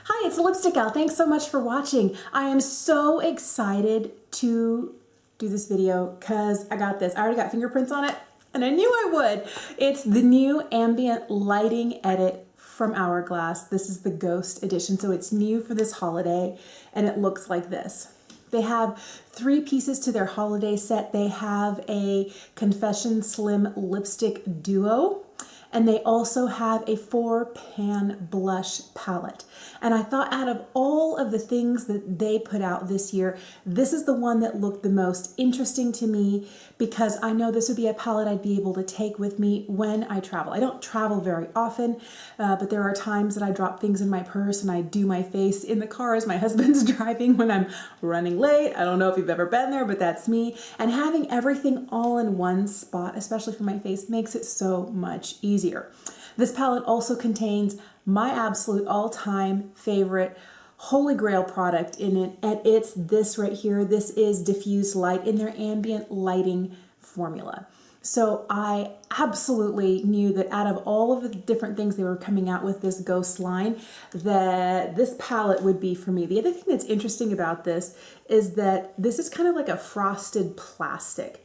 Hi, it's Lipstick Gal. Thanks so much for watching. I am so excited to do this video because I got this. I already got fingerprints on it and I knew I would. It's the new ambient lighting edit from Hourglass. This is the Ghost edition, so it's new for this holiday and it looks like this. They have 3 pieces to their holiday set. They have a Confession Slim Lipstick Duo, and they also have a 4-pan blush palette. And I thought out of all of the things that they put out this year, this is the one that looked the most interesting to me because I know this would be a palette I'd be able to take with me when I travel. I don't travel very often, but there are times that I drop things in my purse and I do my face in the car as my husband's driving when I'm running late. I don't know if you've ever been there, but that's me. And having everything all in one spot, especially for my face, makes it so much easier. This palette also contains my absolute all-time favorite holy grail product in it, and it's this right here. This is Diffuse Light in their ambient lighting formula. So I absolutely knew that out of all of the different things they were coming out with this Ghost line, that this palette would be for me. The other thing that's interesting about this is that this is kind of like a frosted plastic.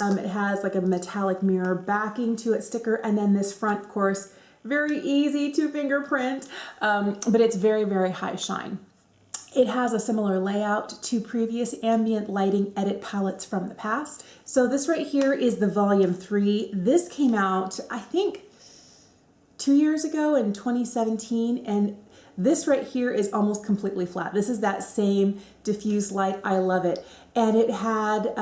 It has like a metallic mirror backing to its sticker, and then this front, of course, very easy to fingerprint, but it's very, very high shine. It has a similar layout to previous ambient lighting edit palettes from the past. So this right here is the volume 3. This came out, I think, 2 years ago in 2017, and this right here is almost completely flat. This is that same diffuse light. I love it. And it had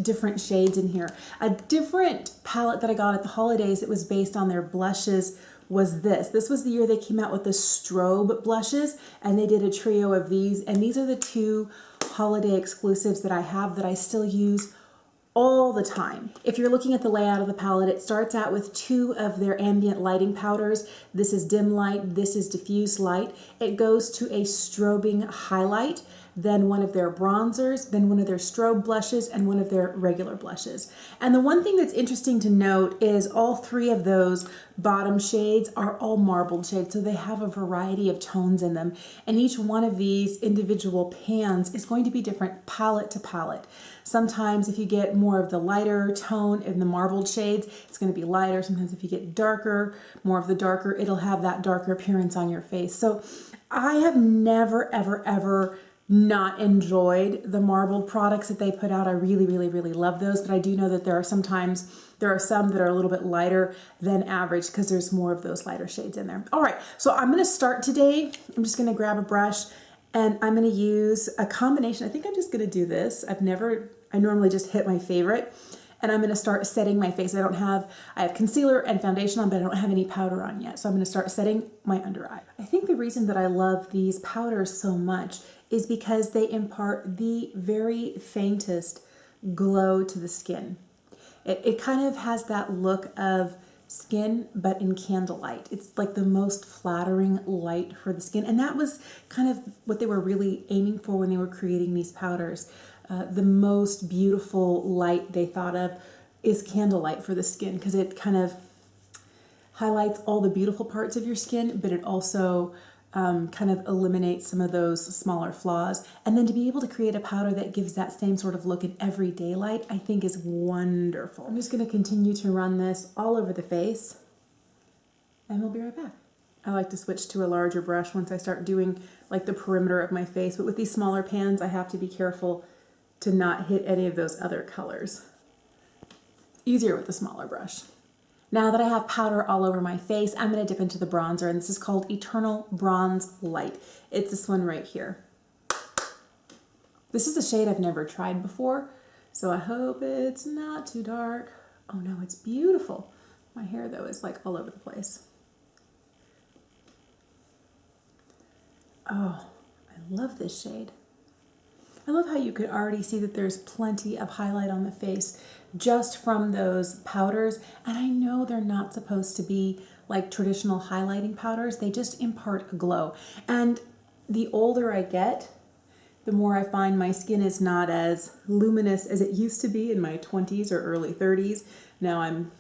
different shades in here. A different palette that I got at the holidays that was based on their blushes was this. This was the year they came out with the strobe blushes, and they did a trio of these. And these are the 2 holiday exclusives that I have that I still use all the time. If you're looking at the layout of the palette, it starts out with 2 of their ambient lighting powders. This is dim light, this is diffuse light. It goes to a strobing highlight, then one of their bronzers, then one of their strobe blushes, and one of their regular blushes. And the one thing that's interesting to note is all 3 of those bottom shades are all marbled shades, so they have a variety of tones in them. And each one of these individual pans is going to be different palette to palette. Sometimes if you get more of the lighter tone in the marbled shades, it's going to be lighter. Sometimes if you get darker, more of the darker, it'll have that darker appearance on your face. So I have never, ever, ever not enjoyed the marbled products that they put out. I really, really, really love those, but I do know that there are some that are a little bit lighter than average because there's more of those lighter shades in there. All right, so I'm gonna start today. I'm just gonna grab a brush and I'm gonna use a combination. I think I'm just gonna do this. I normally just hit my favorite, and I'm gonna start setting my face. I have concealer and foundation on, but I don't have any powder on yet. So I'm gonna start setting my under eye. I think the reason that I love these powders so much is because they impart the very faintest glow to the skin. It kind of has that look of skin, but in candlelight. It's like the most flattering light for the skin. And that was kind of what they were really aiming for when they were creating these powders. The most beautiful light they thought of is candlelight for the skin because it kind of highlights all the beautiful parts of your skin, but it also kind of eliminates some of those smaller flaws. And then to be able to create a powder that gives that same sort of look in everyday light, I think is wonderful. I'm just going to continue to run this all over the face, and we'll be right back. I like to switch to a larger brush once I start doing like the perimeter of my face, but with these smaller pans, I have to be careful to not hit any of those other colors. Easier with a smaller brush. Now that I have powder all over my face, I'm going to dip into the bronzer, and this is called Eternal Bronze Light. It's this one right here. This is a shade I've never tried before, so I hope it's not too dark. Oh no, it's beautiful. My hair though is like all over the place. Oh, I love this shade. I love how you could already see that there's plenty of highlight on the face just from those powders. And I know they're not supposed to be like traditional highlighting powders. They just impart a glow. And the older I get, the more I find my skin is not as luminous as it used to be in my 20s or early 30s. Now I'm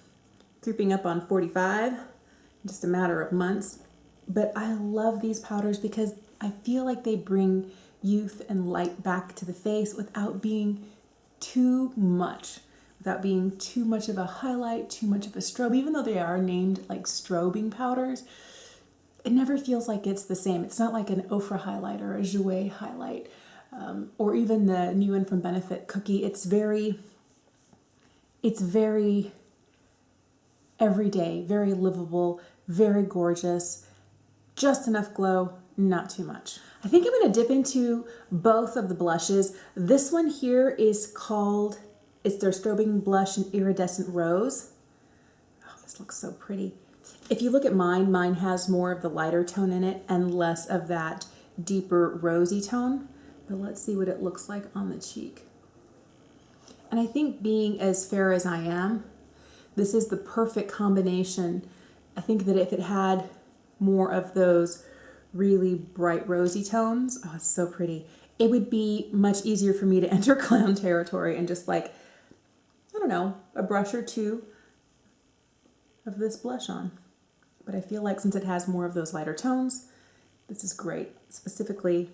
creeping up on 45, just a matter of months. but I love these powders because I feel like they bring youth and light back to the face without being too much. Without being too much of a highlight, too much of a strobe. Even though they are named like strobing powders, it never feels like it's the same. It's not like an Ofra highlight or a Jouer highlight, or even the new one from Benefit Cookie. It's very everyday, very livable, very gorgeous, just enough glow, not too much. I think I'm gonna dip into both of the blushes. This one here is called, it's their strobing blush in Iridescent Rose. Oh, this looks so pretty. If you look at mine has more of the lighter tone in it and less of that deeper rosy tone. But let's see what it looks like on the cheek. And I think being as fair as I am, this is the perfect combination. I think that if it had more of those really bright rosy tones, oh, it's so pretty. It would be much easier for me to enter clown territory and just like, I don't know, a brush or two of this blush on. But I feel like since it has more of those lighter tones, this is great, specifically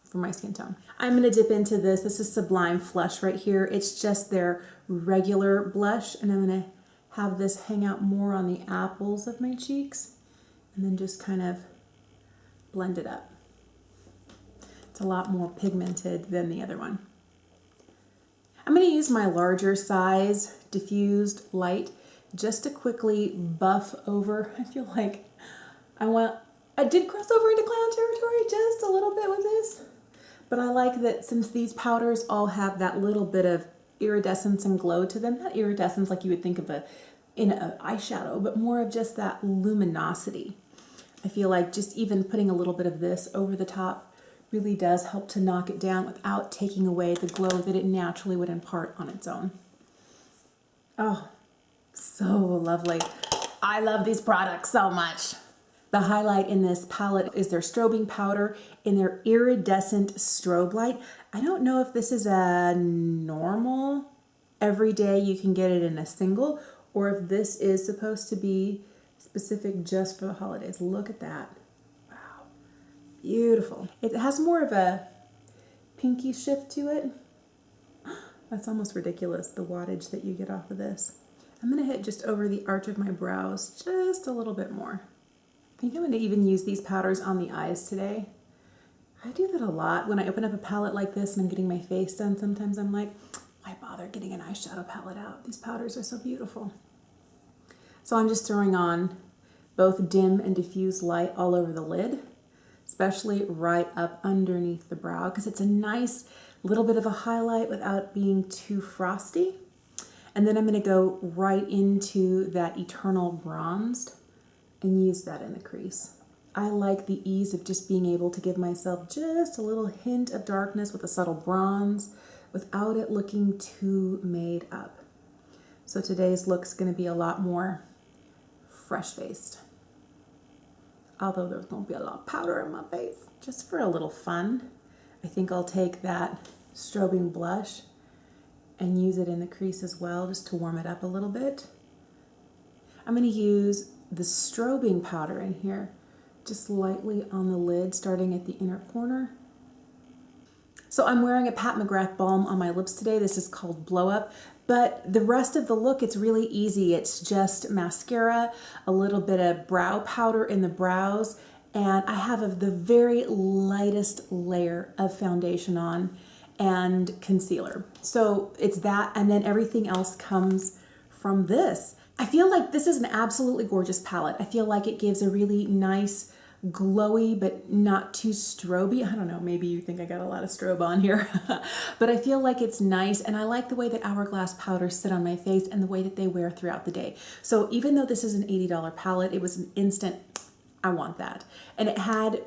for my skin tone. I'm gonna dip into this. This is Sublime Flush right here. It's just their regular blush, and I'm gonna have this hang out more on the apples of my cheeks and then just kind of blend it up. It's a lot more pigmented than the other one. I'm going to use my larger size diffused light just to quickly buff over. I feel like I did cross over into clown territory just a little bit with this, but I like that since these powders all have that little bit of iridescence and glow to them, not iridescence like you would think of in an eyeshadow, but more of just that luminosity. I feel like just even putting a little bit of this over the top really does help to knock it down without taking away the glow that it naturally would impart on its own. Oh, so lovely. I love these products so much. The highlight in this palette is their strobing powder in their iridescent strobe light. I don't know if this is a normal, everyday you can get it in a single, or if this is supposed to be specific just for the holidays. Look at that. Wow. Beautiful. It has more of a pinky shift to it. That's almost ridiculous, the wattage that you get off of this. I'm going to hit just over the arch of my brows just a little bit more. I think I'm going to even use these powders on the eyes today. I do that a lot. When I open up a palette like this and I'm getting my face done, sometimes I'm like, why bother getting an eyeshadow palette out? These powders are so beautiful. So I'm just throwing on both dim and diffuse light all over the lid, especially right up underneath the brow, because it's a nice little bit of a highlight without being too frosty. And then I'm going to go right into that Eternal Bronzed and use that in the crease. I like the ease of just being able to give myself just a little hint of darkness with a subtle bronze without it looking too made up. So today's look's going to be a lot more fresh-faced. Although there's going to be a lot of powder in my face. Just for a little fun, I think I'll take that strobing blush and use it in the crease as well, just to warm it up a little bit. I'm going to use the strobing powder in here, just lightly on the lid, starting at the inner corner. So I'm wearing a Pat McGrath balm on my lips today. This is called Blow Up, but the rest of the look, it's really easy. It's just mascara, a little bit of brow powder in the brows, and I have the very lightest layer of foundation on and concealer. So it's that, and then everything else comes from this. I feel like this is an absolutely gorgeous palette. I feel like it gives a really nice, glowy, but not too stroby. I don't know, maybe you think I got a lot of strobe on here, but I feel like it's nice, and I like the way that Hourglass powders sit on my face and the way that they wear throughout the day. So even though this is an $80 palette, it was an instant, I want that. And it had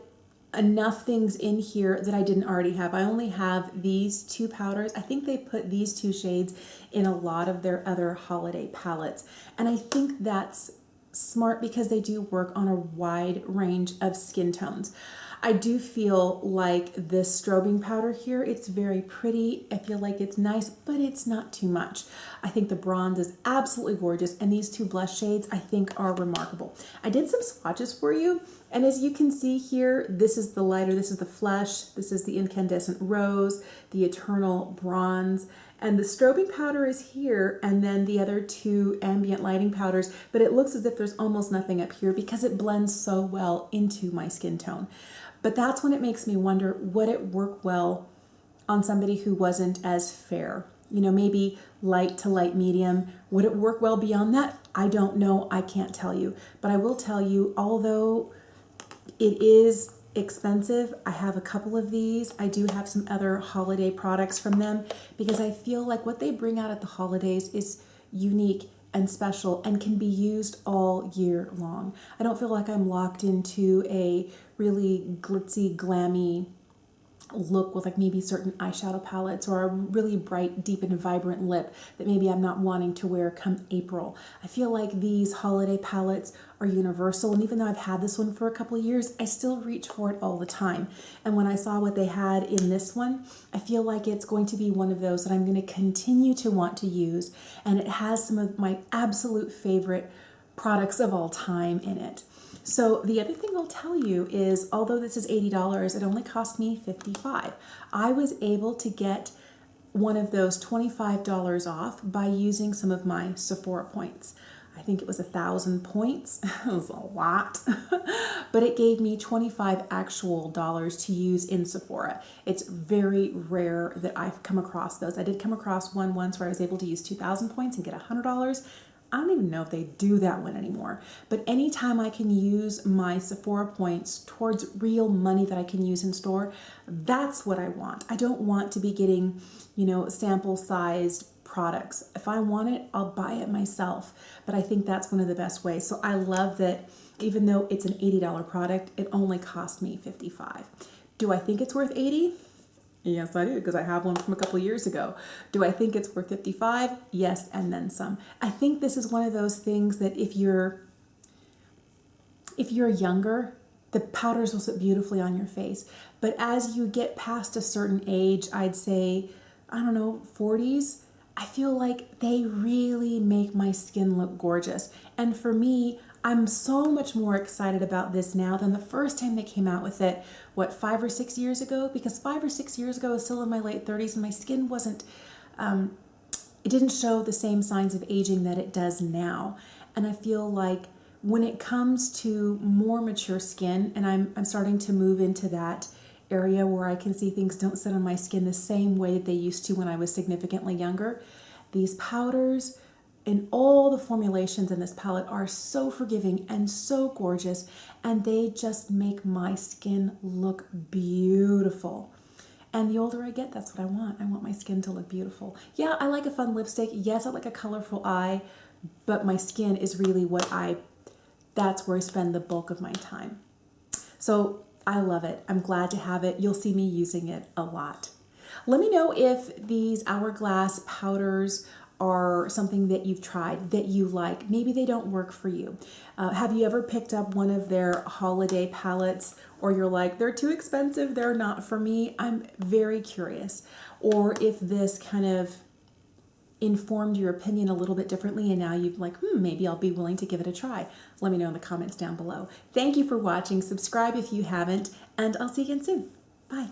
enough things in here that I didn't already have. I only have these two powders. I think they put these two shades in a lot of their other holiday palettes. And I think that's smart because they do work on a wide range of skin tones. I do feel like this strobing powder here, it's very pretty. I feel like it's nice, but it's not too much. I think the bronze is absolutely gorgeous, and these two blush shades I think are remarkable. I did some swatches for you And as you can see here, this is the lighter, this is the Flush, this is the Incandescent Rose, the Eternal Bronze, and the strobing powder is here, and then the other two ambient lighting powders, but it looks as if there's almost nothing up here because it blends so well into my skin tone. But that's when it makes me wonder, would it work well on somebody who wasn't as fair? You know, maybe light to light medium. Would it work well beyond that? I don't know. I can't tell you. But I will tell you, although it is expensive, I have a couple of these. I do have some other holiday products from them because I feel like what they bring out at the holidays is unique and special and can be used all year long. I don't feel like I'm locked into a really glitzy, glammy look with like maybe certain eyeshadow palettes or a really bright, deep and vibrant lip that maybe I'm not wanting to wear come April. I feel like these holiday palettes are universal, and even though I've had this one for a couple of years, I still reach for it all the time. And when I saw what they had in this one, I feel like it's going to be one of those that I'm going to continue to want to use, and it has some of my absolute favorite products of all time in it. So the other thing I'll tell you is, although this is $80, it only cost me $55. I was able to get one of those $25 off by using some of my Sephora points. I think it was 1,000 points. It was a lot, but it gave me 25 actual dollars to use in Sephora. It's very rare that I've come across those. I did come across one once where I was able to use 2,000 points and get $100. I don't even know if they do that one anymore, but anytime I can use my Sephora points towards real money that I can use in store, that's what I want. I don't want to be getting, you know, sample sized products. If I want it, I'll buy it myself, but I think that's one of the best ways. So I love that even though it's an $80 product, it only cost me $55. Do I think it's worth $80? Yes, I do, because I have one from a couple of years ago. Do I think it's worth $55? Yes, and then some. I think this is one of those things that if you're younger, the powders will sit beautifully on your face. But as you get past a certain age, I'd say, I don't know, 40s, I feel like they really make my skin look gorgeous. And for me, I'm so much more excited about this now than the first time they came out with it, what, 5 or 6 years ago? Because 5 or 6 years ago, I was still in my late 30s and my skin wasn't, it didn't show the same signs of aging that it does now. And I feel like when it comes to more mature skin, and I'm starting to move into that area where I can see things don't sit on my skin the same way they used to when I was significantly younger, these powders and all the formulations in this palette are so forgiving and so gorgeous, and they just make my skin look beautiful. And the older I get, that's what I want. I want my skin to look beautiful. Yeah, I like a fun lipstick. Yes, I like a colorful eye, but my skin is really that's where I spend the bulk of my time. So I love it. I'm glad to have it. You'll see me using it a lot. Let me know if these Hourglass powders are something that you've tried, that you like. Maybe they don't work for you. Have you ever picked up one of their holiday palettes, or you're like, they're too expensive, they're not for me? I'm very curious. Or if this kind of informed your opinion a little bit differently and now you're like, maybe I'll be willing to give it a try. Let me know in the comments down below. Thank you for watching. Subscribe if you haven't, and I'll see you again soon. Bye.